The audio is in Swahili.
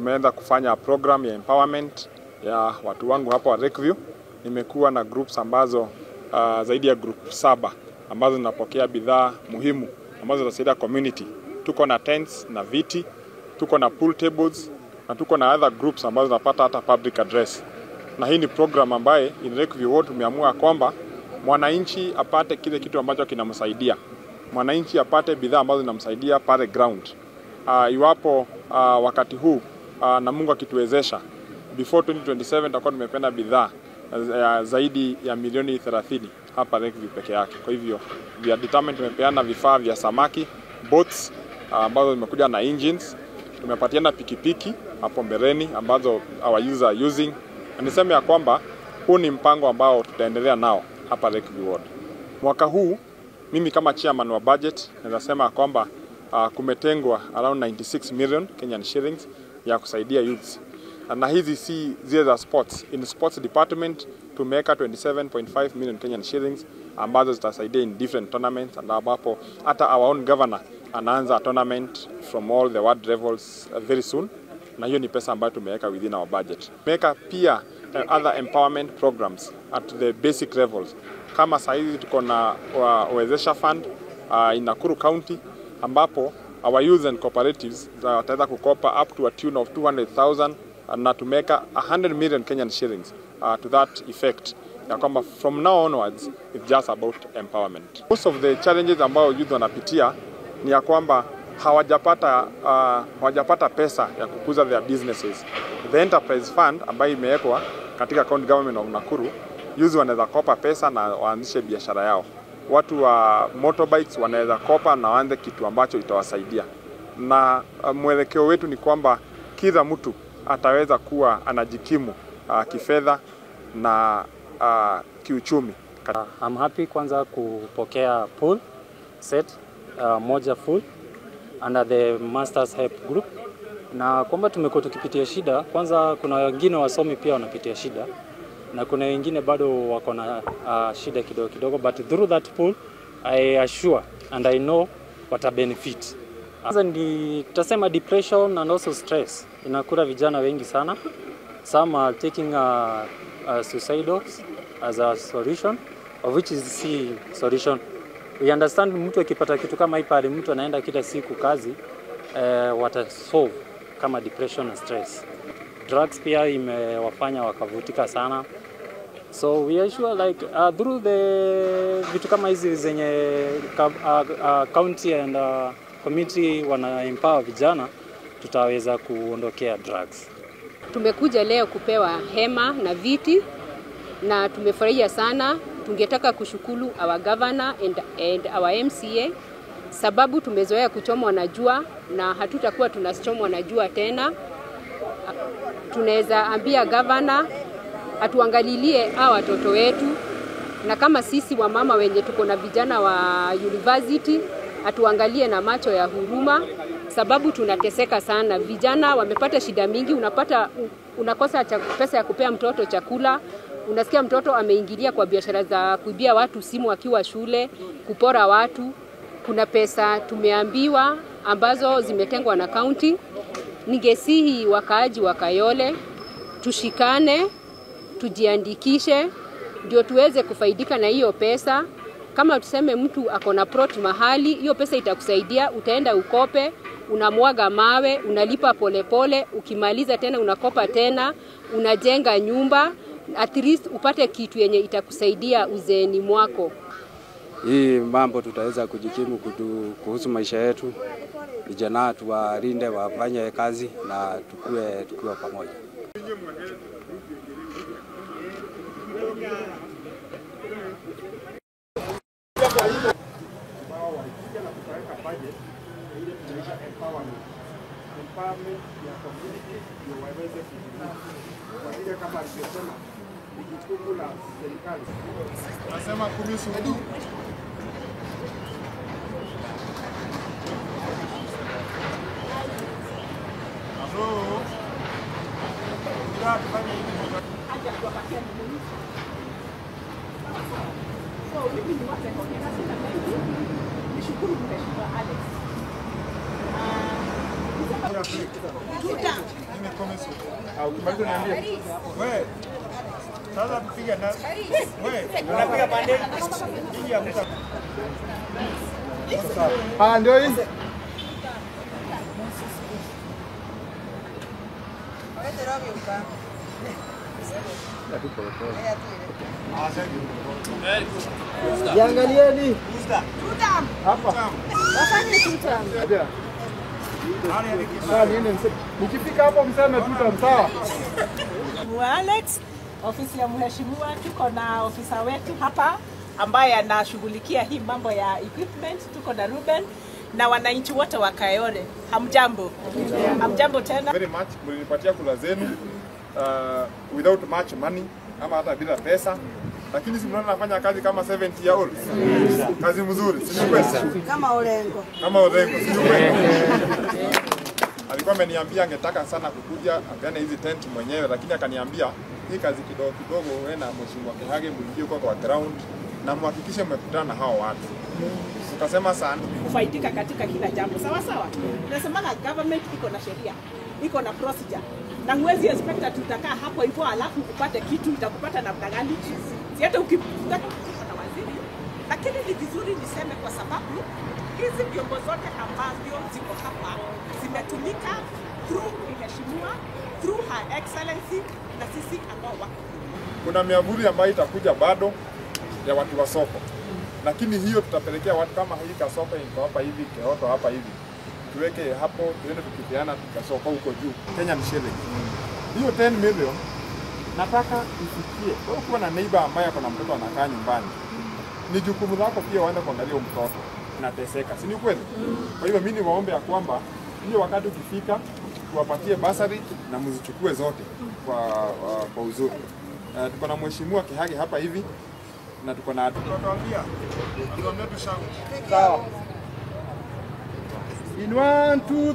tumeanza kufanya program ya empowerment ya watu wangu hapa wa Lakeview. Nimekuwa na groups ambazo zaidi ya group 7 ambazo zinapokea bidhaa muhimu ambazo zinasaidia community. Tuko na tents na viti, tuko na pool tables na tuko na other groups ambazo zinapata hata public address. Na hii ni program ambaye in Lakeview wote tumeamua kwamba mwananchi apate kile kitu ambacho kinamsaidia. Mwananchi apate bidhaa ambazo zinamsaidia pale ground. Iwapo wakati huu na Mungu akituwezesha before 2027 tutakuwa tumependa bidhaa zaidi ya milioni 30 hapa Lakeview peke yake. Kwa hivyo we are determined, tumepeana vifaa vya samaki, boats ambazo zimekuja na engines, tumepatiana pikipiki hapo mbeleni ambazo our user are using. Na niseme ya kwamba huu ni mpango ambao tutaendelea nao hapa Lakeview Ward. Mwaka huu mimi kama chairman wa budget naweza sema kwamba kumetengwa around 96 million Kenyan shillings ya kusaidia youths. Na hizi si zile za sports. In sports department tumeweka 27.5 million Kenyan shillings ambazo zitasaidia in different tournaments, and ambapo hata our own governor anaanza tournament from all the ward levels very soon. Na hiyo ni pesa ambayo tumeweka within our budget. Tumeweka pia other empowerment programs at the basic levels. Kama saizi tuko na Uwezesha Fund in Nakuru County ambapo our youth and cooperatives wataweza kukopa up to a tune of 200,000 na tumeka 100 million Kenyan shillings to that effect. Ya kwamba from now onwards it's just about empowerment. Most of the challenges ambao youth wanapitia ni ya kwamba hawajapata pesa ya kukuza their businesses. The enterprise fund ambayo imewekwa katika county government of Nakuru, youth wanaweza kopa pesa na waanzishe biashara yao. Watu wa motorbikes wanaweza kopa na waanze kitu ambacho itawasaidia. Na mwelekeo wetu ni kwamba kila mtu ataweza kuwa anajikimu kifedha na kiuchumi. I'm happy kwanza kupokea pool set moja full under the Masters Help Group. Na kwamba tumekuwa tukipitia shida, kwanza kuna wengine wasomi pia wanapitia shida. Na kuna wengine bado wako na shida kidogo kidogo, but through that pool I assure and I know what a benefit. Kwanza ni tutasema depression and also stress inakula vijana wengi sana. Some are taking suicides as a solution, of which is the solution. We understand mtu akipata kitu kama hii pale mtu anaenda kila siku kazi, watasolve kama depression and stress. Drugs pia imewafanya wakavutika sana. So we are sure like through the vitu kama hizi zenye county and community wana empower vijana, tutaweza kuondokea drugs. Tumekuja leo kupewa hema na viti na tumefurahia sana. Tungetaka kushukuru our governor and our MCA sababu tumezoea kuchomwa na jua na hatutakuwa tunachomwa na jua tena. Tunaweza ambia governor atuangalilie hawa watoto wetu, na kama sisi wamama wenye tuko na vijana wa university atuangalie na macho ya huruma sababu tunateseka sana. Vijana wamepata shida mingi, unakosa pesa ya kupea mtoto chakula, unasikia mtoto ameingilia kwa biashara za kuibia watu simu akiwa shule, kupora watu. Kuna pesa tumeambiwa ambazo zimetengwa na county. Ningesihi wakaaji wa Kayole tushikane, tujiandikishe ndio tuweze kufaidika na hiyo pesa. Kama tuseme mtu akona plot mahali, hiyo pesa itakusaidia, utaenda ukope, unamwaga mawe, unalipa polepole, ukimaliza tena unakopa tena, unajenga nyumba, at least upate kitu yenye itakusaidia uzeeni mwako. Hii mambo tutaweza kujikimu kuhusu maisha yetu. Vijana tuwalinde, wafanye kazi na tukue pamoja. Nasema kumisudu. Alex. Ukimaliza niambie. Wewe. Sasa tupiga na wewe. Unapiga pande hii ya mtu. Ah, ndio hii. Jiangalieni. Hapa. Wafanye tutam. Nikifika hapo mseme tutam, sawa? Alex, ofisi ya mheshimiwa, tuko na ofisa wetu hapa ambaye anashughulikia hii mambo ya equipment. Tuko na Ruben na wananchi wote wa Kayole. Hamjambo. Hamjambo tena. Very much mlinipatia kula zenu without much money ama hata bila pesa, lakini si mnaona nafanya kazi kama 70 year old. Kazi mzuri, si kweli? Kama Olengo. Kama Olengo, si kweli? Alikuwa ameniambia angetaka sana kukuja apeane hizi tent mwenyewe, lakini akaniambia hii kazi kidogo kidogo wewe na mheshimiwa Kihage mlingie kwa ground na muhakikishe mmekutana na hao watu. Tukasema sana Kufaidika katika kila jambo. Sawa sawa. Tunasema government iko na sheria, iko na procedure. Na huwezi expect tutakaa hapo hivyo alafu upate kitu, itakupata namna gani? Si hata ukipata na waziri. Lakini ni vizuri niseme kwa sababu hizi vyombo zote ambazo ziko hapa zimetumika through mheshimiwa, through her excellency na sisi ambao wako. kuna miavuli ambayo itakuja bado ya watu wa soko, lakini hiyo tutapelekea watu kama hii kasoko iko hapa hivi, Kehoto hapa hivi, tuweke hapo, tuende tukipeana kasoko huko juu Kenya ni shilling. Hiyo 10 million nataka ifikie. Wewe ukiwa na neighbor ambaye ako na mtoto anakaa nyumbani, ni jukumu lako pia uende kuangalia mtoto anateseka, si ni kweli? Kwa hiyo mimi niwaombe ya kwamba hiyo wakati ukifika tuwapatie basari na mzichukue zote kwa uzuri. Tuko na mheshimiwa Kihage hapa hivi na tuko na tunawaambia tu shout. Sawa. In 1 2 3